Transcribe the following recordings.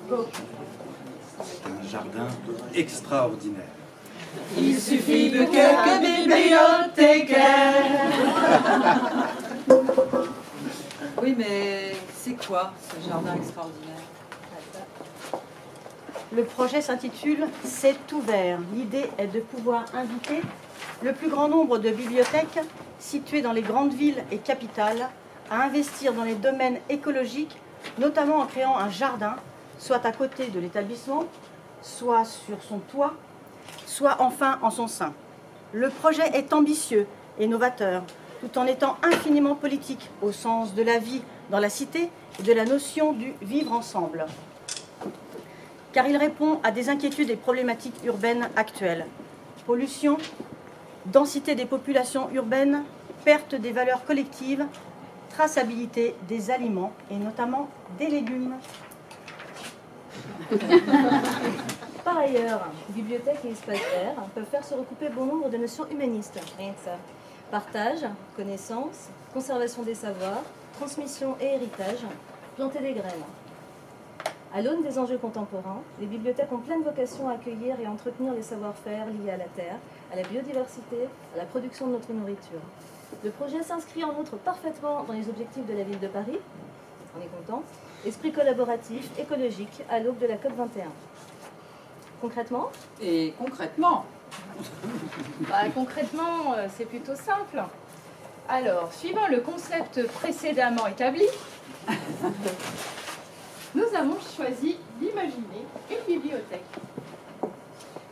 C'est un jardin extraordinaire. Il suffit de quelques bibliothécaires. Oui, mais c'est quoi ce jardin extraordinaire? Le projet s'intitule « C'est ouvert ». L'idée est de pouvoir inviter le plus grand nombre de bibliothèques situées dans les grandes villes et capitales à investir dans les domaines écologiques, notamment en créant un jardin, soit à côté de l'établissement, soit sur son toit, soit enfin en son sein. Le projet est ambitieux et novateur, tout en étant infiniment politique, au sens de la vie dans la cité et de la notion du vivre ensemble. Car il répond à des inquiétudes et problématiques urbaines actuelles. Pollution, densité des populations urbaines, perte des valeurs collectives, traçabilité des aliments et notamment des légumes. Par ailleurs, bibliothèques et espaces verts peuvent faire se recouper bon nombre de notions humanistes. Rien que ça. Partage, connaissance, conservation des savoirs, transmission et héritage, planter des graines. À l'aune des enjeux contemporains, les bibliothèques ont pleine vocation à accueillir et entretenir les savoir-faire liés à la terre, à la biodiversité, à la production de notre nourriture. Le projet s'inscrit en outre parfaitement dans les objectifs de la ville de Paris, on est content, esprit collaboratif, écologique, à l'aube de la COP21. Concrètement ? Et concrètement, concrètement, c'est plutôt simple. Alors, suivant le concept précédemment établi, nous avons choisi d'imaginer une bibliothèque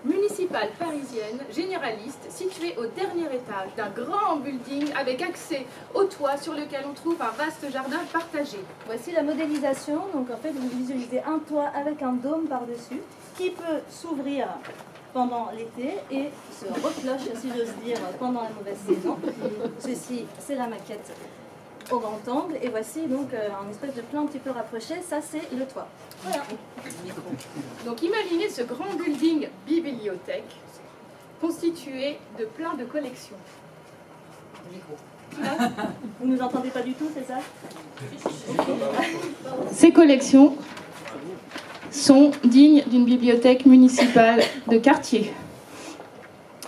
municipale parisienne, généraliste, située au dernier étage d'un grand building avec accès au toit sur lequel on trouve un vaste jardin partagé. Voici la modélisation. Donc en fait, vous visualisez un toit avec un dôme par-dessus qui peut s'ouvrir pendant l'été et se recloche, si j'ose dire, pendant la mauvaise saison. Ceci, c'est la maquette au grand angle. Et voici donc un espèce de plan un petit peu rapproché. Ça, c'est le toit. Voilà. Donc imaginez ce grand building bibliothèque constitué de plein de collections. Vous ne nous entendez pas du tout, c'est ça? Ces collections sont dignes d'une bibliothèque municipale de quartier.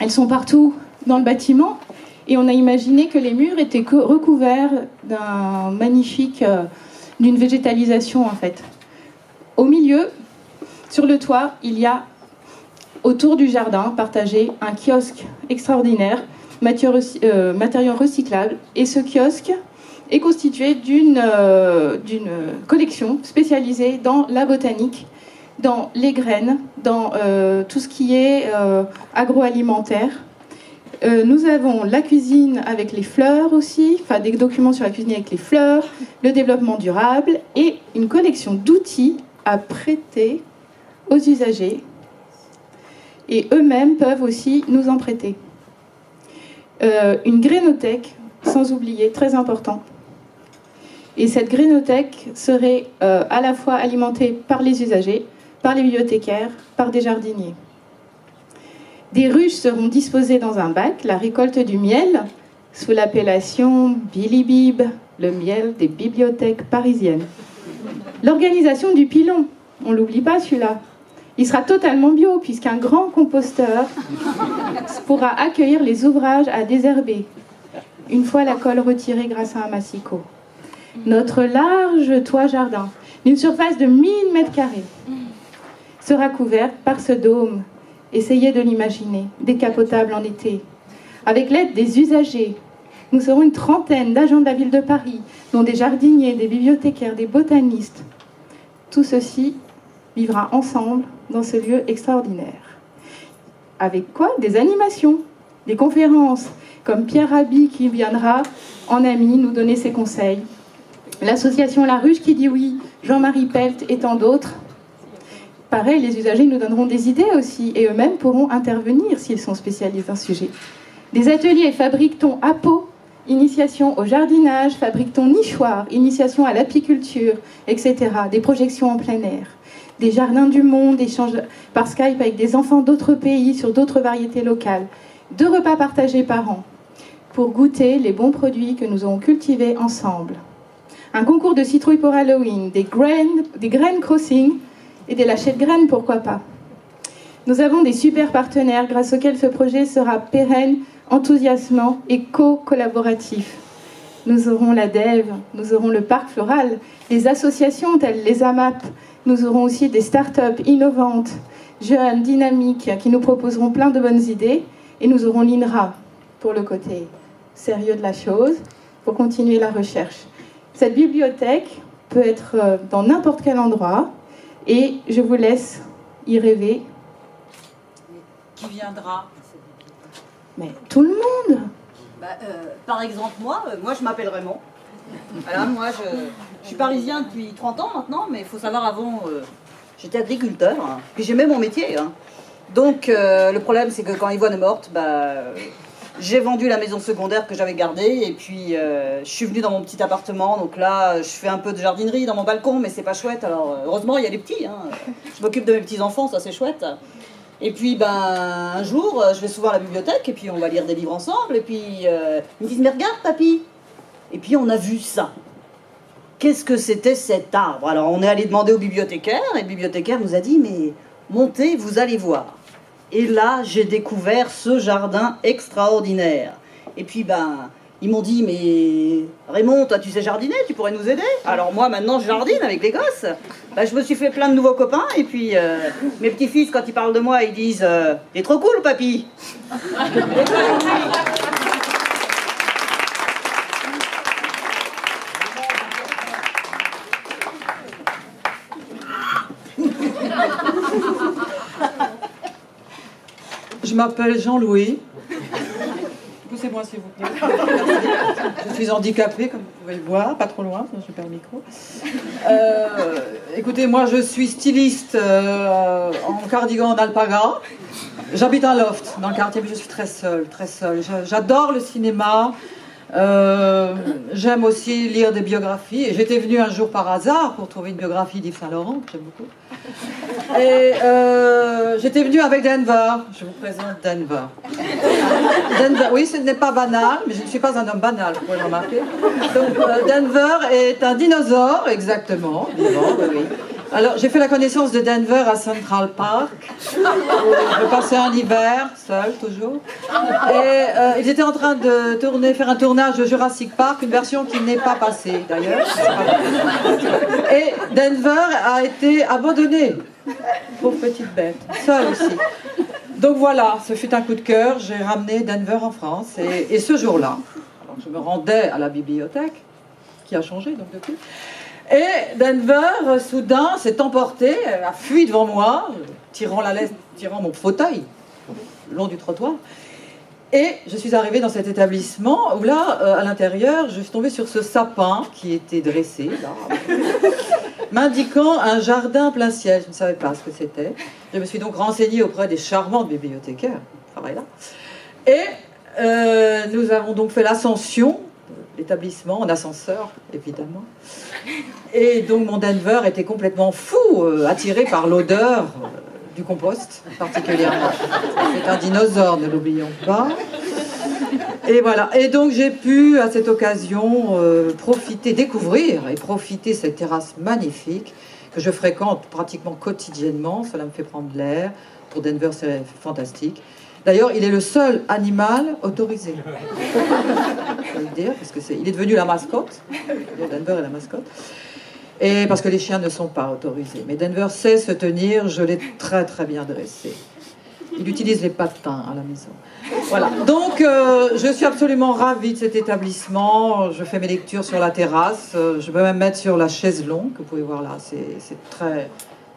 Elles sont partout dans le bâtiment et on a imaginé que les murs étaient recouverts d'une végétalisation en fait. Au milieu, sur le toit, il y a autour du jardin partagé un kiosque extraordinaire, matériaux recyclables, et ce kiosque est constitué d'une collection spécialisée dans la botanique, dans les graines, dans tout ce qui est agroalimentaire. Nous avons la cuisine avec les fleurs aussi, enfin des documents sur la cuisine avec les fleurs, le développement durable et une collection d'outils à prêter aux usagers. Et eux-mêmes peuvent aussi nous en prêter. Une grénothèque, sans oublier, très important. Et cette grénothèque serait à la fois alimentée par les usagers, par les bibliothécaires, par des jardiniers. Des ruches seront disposées dans un bac, la récolte du miel, sous l'appellation Billy Bib, le miel des bibliothèques parisiennes. L'organisation du pilon, on ne l'oublie pas celui-là. Il sera totalement bio, puisqu'un grand composteur pourra accueillir les ouvrages à désherber, une fois la colle retirée grâce à un massicot. Notre large toit jardin, d'une surface de 1000 m², sera couvert par ce dôme. Essayez de l'imaginer, décapotable en été. Avec l'aide des usagers, nous serons une trentaine d'agents de la ville de Paris, dont des jardiniers, des bibliothécaires, des botanistes. Tout ceci vivra ensemble dans ce lieu extraordinaire. Avec quoi? Des animations, des conférences, comme Pierre Rabhi qui viendra en ami nous donner ses conseils. L'association La Ruche qui dit oui, Jean-Marie Pelt et tant d'autres. Pareil, les usagers nous donneront des idées aussi et eux-mêmes pourront intervenir s'ils sont spécialistes d'un sujet. Des ateliers fabrique-t-on à peau, initiation au jardinage, fabrique-t-on nichoir, initiation à l'apiculture, etc. Des projections en plein air. Des jardins du monde, échanges par Skype avec des enfants d'autres pays sur d'autres variétés locales. 2 repas partagés par an pour goûter les bons produits que nous aurons cultivés ensemble. Un concours de citrouilles pour Halloween, des grain crossing et des lâchers de graines, pourquoi pas. Nous avons des super partenaires grâce auxquels ce projet sera pérenne, enthousiasmant et co-collaboratif. Nous aurons la DEV, nous aurons le Parc Floral, des associations telles les AMAP, nous aurons aussi des start-up innovantes, jeunes, dynamiques, qui nous proposeront plein de bonnes idées, et nous aurons l'INRA pour le côté sérieux de la chose, pour continuer la recherche. Cette bibliothèque peut être dans n'importe quel endroit, et je vous laisse y rêver. Qui viendra? Mais tout le monde! Par exemple, moi je m'appelle Raymond. Voilà, moi je suis parisien depuis 30 ans maintenant, mais il faut savoir, avant j'étais agriculteur, hein, puis j'aimais mon métier. Hein. Donc le problème, c'est que quand Yvonne est morte, j'ai vendu la maison secondaire que j'avais gardée, et puis je suis venue dans mon petit appartement. Donc là, je fais un peu de jardinerie dans mon balcon, mais c'est pas chouette. Alors heureusement, il y a les petits. Hein. Je m'occupe de mes petits-enfants, ça c'est chouette. Et puis, un jour, je vais souvent à la bibliothèque, et puis on va lire des livres ensemble, et puis ils me disent « Mais regarde, papy !» Et puis on a vu ça. Qu'est-ce que c'était cet arbre? Alors on est allé demander au bibliothécaire, et le bibliothécaire nous a dit « Mais montez, vous allez voir. » Et là, j'ai découvert ce jardin extraordinaire. Et puis, ils m'ont dit « Mais Raymond, toi tu sais jardiner, tu pourrais nous aider ?» Alors moi maintenant je jardine avec les gosses. Je me suis fait plein de nouveaux copains, et puis mes petits-fils, quand ils parlent de moi, ils disent « T'es trop cool, papy !» Je m'appelle Jean-Louis. Poussez-moi s'il vous plaît. Je suis handicapée, comme vous pouvez le voir, pas trop loin, je perds le micro. Écoutez, moi je suis styliste en cardigan en alpaga. J'habite un loft dans le quartier, mais je suis très seule, très seule. J'adore le cinéma. J'aime aussi lire des biographies. Et j'étais venue un jour par hasard pour trouver une biographie d'Yves Saint-Laurent, que j'aime beaucoup. Et j'étais venue avec Denver. Je vous présente Denver. Denver, oui, ce n'est pas banal, mais je ne suis pas un homme banal, vous pouvez le remarquer. Donc, Denver est un dinosaure, exactement. Vivant, oui. Alors, j'ai fait la connaissance de Denver à Central Park. Je passais un hiver, seul, toujours. Et ils étaient en train de faire un tournage de Jurassic Park, une version qui n'est pas passée, d'ailleurs. Et Denver a été abandonné. Pauvre petite bête, seule aussi. Donc voilà, ce fut un coup de cœur. J'ai ramené Denver en France. Et ce jour-là, je me rendais à la bibliothèque, qui a changé donc depuis. Et Denver, soudain, s'est emporté, a fui devant moi, tirant mon fauteuil le long du trottoir. Et je suis arrivée dans cet établissement où là, à l'intérieur, je suis tombée sur ce sapin qui était dressé, là, m'indiquant un jardin plein ciel. Je ne savais pas ce que c'était. Je me suis donc renseignée auprès des charmantes bibliothécaires qui travaillent là. Et nous avons donc fait l'ascension de l'établissement, en ascenseur, évidemment. Et donc mon Denver était complètement fou, attiré par l'odeur du compost, particulièrement. C'est un dinosaure, ne l'oublions pas. Et voilà. Et donc j'ai pu, à cette occasion, découvrir et profiter de cette terrasse magnifique que je fréquente pratiquement quotidiennement. Cela me fait prendre l'air. Pour Denver, c'est fantastique. D'ailleurs, il est le seul animal autorisé. Je peux le dire, parce il est devenu la mascotte. Denver est la mascotte. Et parce que les chiens ne sont pas autorisés. Mais Denver sait se tenir, je l'ai très très bien dressé. Il utilise les patins à la maison. Voilà. Donc, je suis absolument ravie de cet établissement. Je fais mes lectures sur la terrasse. Je peux même mettre sur la chaise longue, que vous pouvez voir là. C'est très,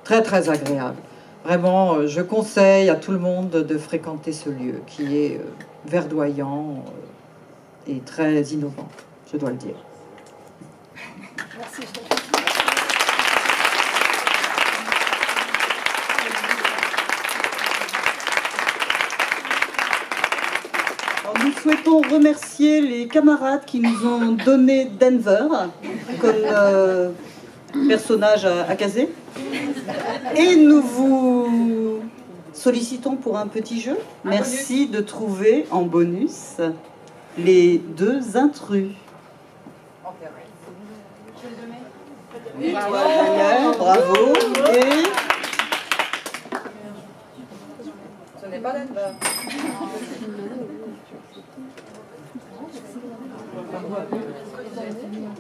très, très agréable. Vraiment, je conseille à tout le monde de fréquenter ce lieu qui est verdoyant et très innovant, je dois le dire. Merci. Alors, nous souhaitons remercier les camarades qui nous ont donné Denver comme personnage à caser. Et nous vous sollicitons pour un petit jeu. Merci de trouver en bonus les deux intrus. Bravo. Et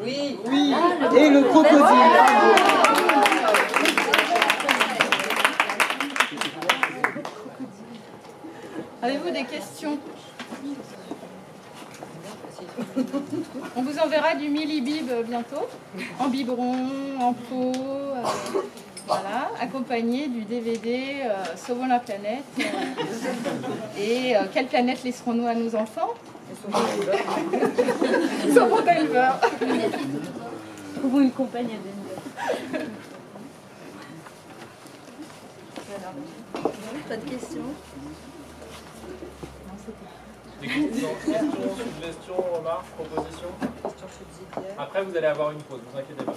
Oui. Et le crocodile. Avez-vous des questions? On vous enverra du millibib bientôt, en biberon, en pot, voilà, accompagné du DVD Sauvons la planète. Et quelle planète laisserons-nous à nos enfants? Sauvons Denver. Trouvons une compagnie à Denver. Pas de questions? Des questions, suggestions, remarques, propositions? Après, vous allez avoir une pause, ne vous inquiétez pas.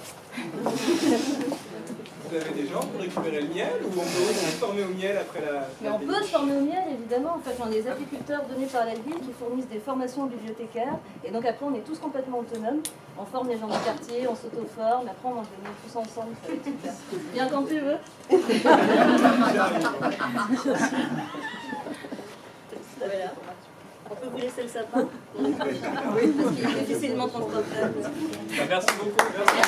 Vous avez des gens pour récupérer le miel ou on peut aussi se former au miel après la... Mais on peut se former au miel, évidemment. En fait, on a des apiculteurs donnés par la ville qui fournissent des formations aux bibliothécaires. Et donc après, on est tous complètement autonomes. On forme les gens du quartier, on s'auto-forme. Après, on mange le miel tous ensemble. Ça va être super. Viens quand tu veux. Voilà. On peut vous laisser le sapin. Parce qu'il est difficilement transportable. Merci beaucoup. Merci.